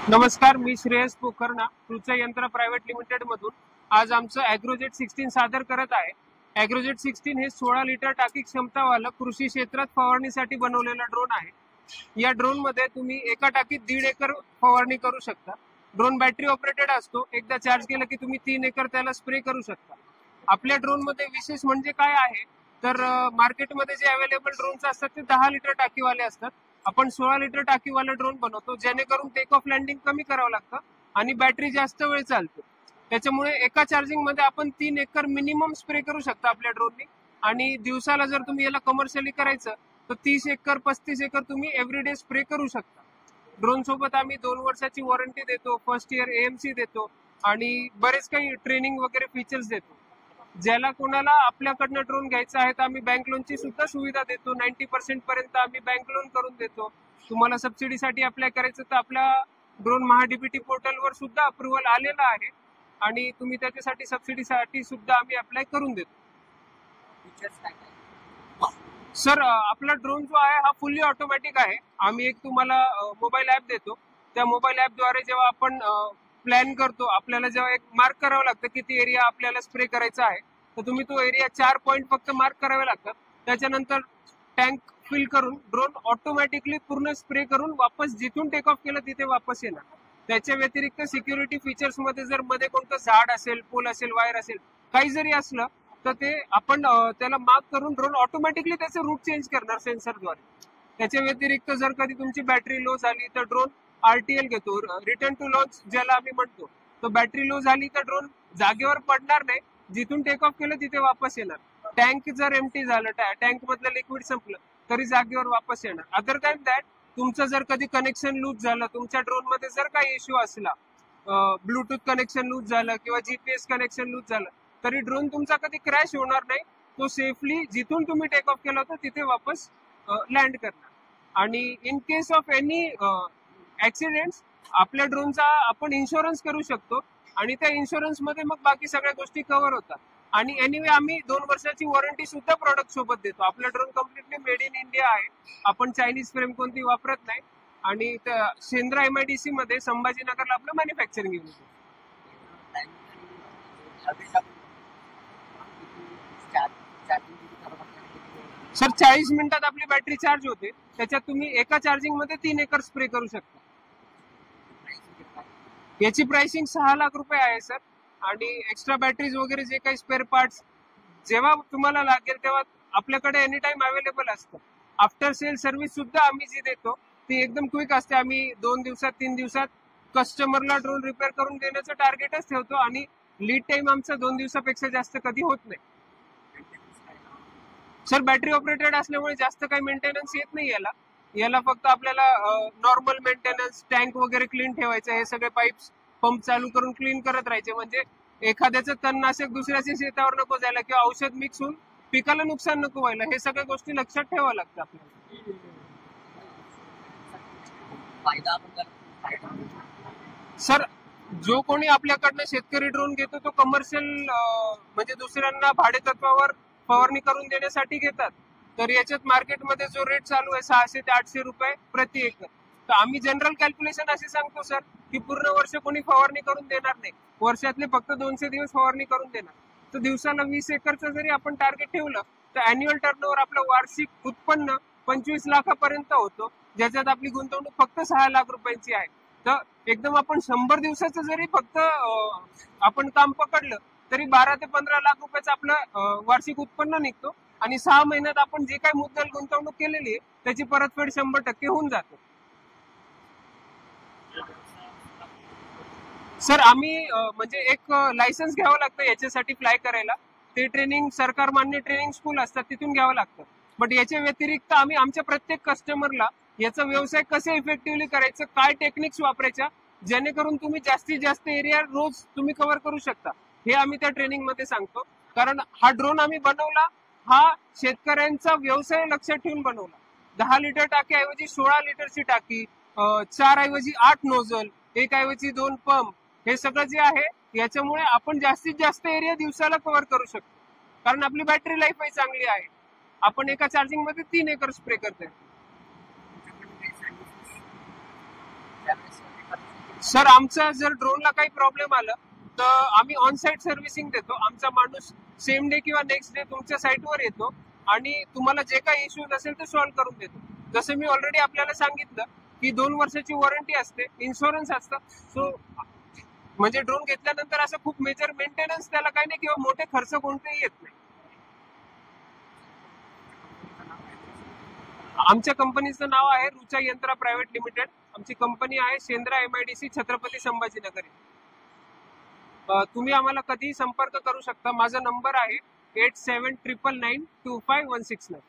नमस्कार, मी श्रेयस पोखरणा, कृषी यंत्र प्रायव्हेट लिमिटेड मधून आज आमचं ॲग्रोजेट 16 सादर करत आहे. ॲग्रोजेट 16 हे 16 लिटर टाकी क्षमतावालं कृषी क्षेत्रात फवारणीसाठी बनवलेला ड्रोन आहे. या ड्रोन मध्ये तुम्ही एका टाकीत 1.5 एकर फवारणी करू शकता. ड्रोन बॅटरी ऑपरेटेड असतो. एकदा चार्ज केलं की तुम्ही 3 एकर त्याला स्प्रे करू शकता. आपल्या ड्रोन मध्ये विशेष म्हणजे काय आहे तर मार्केटमध्ये जे अवेलेबल ड्रोन्स असतात ते 10 लिटर टाकीवाले असतात. आपण 16 लिटर टाकीवाला ड्रोन बनवतो, जेणेकरून टेक ऑफ लँडिंग कमी करावं लागतं आणि बॅटरी जास्त वेळ चालते. त्याच्यामुळे एका चार्जिंग मध्ये आपण 3 एकर मिनिमम स्प्रे करू शकता आपल्या ड्रोननी. आणि दिवसाला जर तुम्ही याला कमर्शियली करायचं तर 30 एकर 35 एकर तुम्ही एव्हरीडे स्प्रे करू शकता. ड्रोन सोबत आम्ही 2 वर्षाची वॉरंटी देतो, फर्स्ट इयर AMC देतो आणि बरेच काही ट्रेनिंग वगैरे फीचर्स देतो. ज्याला कोणाला आपल्याकडनं ड्रोन घ्यायचा आहे तर आम्ही बँक लोनची सुद्धा सुविधा देतो. 90% पर्यंत आम्ही बँक लोन करून देतो. तुम्हाला सबसिडीसाठी अप्लाय करायचं तर आपल्या ड्रोन महाडीबीटी पोर्टलवर सुद्धा अप्रुव्हल आलेला आहे आणि तुम्ही त्याच्यासाठी सबसिडीसाठी सुद्धा आम्ही अप्लाय करून देतो. सर, आपला ड्रोन जो आहे हा फुल्ली ऑटोमॅटिक आहे. आम्ही एक तुम्हाला मोबाईल ॲप देतो. त्या मोबाईल ॲपद्वारे जेव्हा आपण प्लॅन करतो, आपल्याला जेव्हा एक मार्क करावं लागतं किती एरिया आपल्याला स्प्रे करायचा आहे, तर तुम्ही तो एरिया 4 पॉईंट फक्त मार्क करावे लागतात. त्याच्यानंतर टँक फिल करून ड्रोन ऑटोमॅटिकली पूर्ण स्प्रे करून वापस जिथून टेक ऑफ केलं तिथे वापस येणार. त्याच्या व्यतिरिक्त सिक्युरिटी फीचर्स मध्ये जर मध्ये कोणतं झाड असेल, पोल असेल, वायर असेल, काही जरी असलं तर ते आपण त्याला मार्क करून ड्रोन ऑटोमॅटिकली त्याचं रूट चेंज करणार सेन्सरद्वारे. त्याच्या व्यतिरिक्त जर कधी तुमची बॅटरी लो झाली तर ड्रोन RTL घेतो, रिटर्न टू लॉन्च ज्याला आम्ही म्हणतो. तर बॅटरी लो झाली तर ड्रोन जागेवर पडणार नाही, जिथून टेक ऑफ केलं तिथे वापस येणार. टँक जर एम्प्टी झालं, टँक मधलं लिक्विड संपलं तरी जागेवर वापस येणार. अदर दॅन दॅट तुमचं जर कधी कनेक्शन लूज झालं, तुमच्या ड्रोन मध्ये जर काही इश्यू असला, ब्लूटूथ कनेक्शन लूज झालं किंवा GPS कनेक्शन लूज झालं, तरी ड्रोन तुमचा कधी क्रॅश होणार नाही. तो सेफली जिथून तुम्ही टेक ऑफ केला होता तिथे वापस लँड करणार. आणि in case of any accidents आपल्या ड्रोनचा आपण इन्शुरन्स करू शकतो आणि त्या इन्शुरन्स मध्ये मग बाकी सगळ्या गोष्टी कव्हर होतात. आणि एनिवे आम्ही 2 वर्षाची वॉरंटी सुद्धा प्रॉडक्ट सोबत देतो. आपला drone completely made in India आहे. आपण चायनीज फ्रेम कोणती वापरत नाही आणि शेंद्रा MIDC मध्ये संभाजीनगरला आपलं मॅन्युफॅक्चरिंग युनिट आहे. सर, 40 मिनिटात आपली बॅटरी चार्ज होते. त्याच्यात तुम्ही एका चार्जिंग मध्ये 3 एकर स्प्रे करू शकता. याची प्राइसिंग 6 लाख रुपये आहे सर. आणि एक्स्ट्रा बॅटरीज वगैरे जे काही स्पेअर पार्ट्स जेव्हा तुम्हाला लागेल तेव्हा आपल्याकडे एनी टाइम अवेलेबल असतं. आफ्टर सेल सर्व्हिस सुद्धा आम्ही जी देतो ती एकदम क्विक असते. आम्ही 2 दिवसात 3 दिवसात कस्टमरला ड्रोन रिपेअर करून देण्याचं टार्गेटच ठेवतो आणि लीड टाइम आमचा 2 दिवसापेक्षा जास्त कधी होत नाही. सर, बॅटरी ऑपरेटेड असल्यामुळे जास्त काही मेंटेनन्स येत नाही याला फक्त आपल्याला नॉर्मल मेंटेनन्स, टँक वगैरे क्लीन ठेवायचं, हे सगळे पाईप्स पंप चालू करून क्लीन करत राहायचे. म्हणजे एखाद्याचं तणनाशक दुसऱ्याच्या शेतावर नको जायला किंवा औषध मिक्स होऊन पिकाला नुकसान नको व्हायला, हे सगळ्या गोष्टी लक्षात ठेवावं लागतं आपल्याला. सर, जो कोणी आपल्याकडनं शेतकरी ड्रोन घेतो तो कमर्शियल म्हणजे दुसऱ्यांना भाडे तत्वावर फवारणी करून देण्यासाठी घेतात. तर याच्यात मार्केटमध्ये जो रेट चालू आहे 600 ते 800 रुपये प्रति एकर. तर आम्ही जनरल कॅल्क्युलेशन असे सांगतो सर की पूर्ण वर्ष कोणी फवारणी करून देणार नाही, वर्षातले फक्त 200 दिवस फवारणी करून देणार. तर दिवसाला 20 एकरचं जरी आपण टार्गेट ठेवलं तर अॅन्युअल टर्नओव्हर आपलं वार्षिक उत्पन्न 25 लाखापर्यंत होतो, ज्याच्यात आपली गुंतवणूक फक्त 6 लाख रुपयांची आहे. तर एकदम आपण 100 दिवसाचं जरी फक्त आपण काम पकडलं तरी 12 ते 15 लाख रुपयाचं आपलं वार्षिक उत्पन्न निघतो आणि 6 महिन्यात आपण जे काही मुद्दल गुंतवणूक केलेली आहे त्याची परतफेड 100% होऊन जाते. सर, आम्ही म्हणजे एक लायसन्स घ्यावं लागतं याच्यासाठी फ्लाय करायला. ते ट्रेनिंग सरकार मान्य ट्रेनिंग स्कूल असतात तिथून घ्यावं लागतं. बट याच्या व्यतिरिक्त आम्ही आमच्या प्रत्येक कस्टमरला याचा व्यवसाय कसे इफेक्टिव्हली करायचं, काय टेक्निक्स वापरायच्या जेणेकरून तुम्ही जास्तीत जास्त एरिया रोज तुम्ही कव्हर करू शकता, हे आम्ही त्या ट्रेनिंग मध्ये सांगतो. कारण हा ड्रोन आम्ही बनवला हा शेतकऱ्यांचा व्यवसाय लक्षात ठेवून बनवला. 10 लिटर टाकी ऐवजी 16 लिटरची टाकी, 4 ऐवजी 8 नोझल, 1 ऐवजी 2 पंप, हे सगळं जे आहे याच्यामुळे आपण जास्तीत जास्त एरिया दिवसाला कव्हर करू शकतो. कारण आपली बॅटरी लाईफही चांगली आहे. आपण एका चार्जिंग मध्ये 3 एकर स्प्रे करतोय. सर आमचा जर ड्रोनला काही प्रॉब्लेम आला तर आम्ही ऑन साइट सर्व्हिसिंग देतो. आमचा माणूस सेम डे किंवा नेक्स्ट डे तुमच्या साईटवर येतो आणि तुम्हाला जे काही इश्यूज असेल ते सॉल्व्ह करून देतो. जसं मी ऑलरेडी आपल्याला सांगितलं की 2 वर्षाची वॉरंटी असते, इन्शुरन्स असतं. सो म्हणजे ड्रोन घेतल्यानंतर असं खूप मेजर मेंटेनन्स त्याला काही नाही किंवा मोठे खर्च कोणतेही येत नाही. आमच्या कंपनीचं नाव आहे रुचा यंत्रा प्रायव्हेट लिमिटेड. आमची कंपनी आहे शेंद्रा MIDC छत्रपती संभाजीनगर. तुम्ही आम्हाला कधीही संपर्क करू शकता. माझा नंबर आहे 8799925169.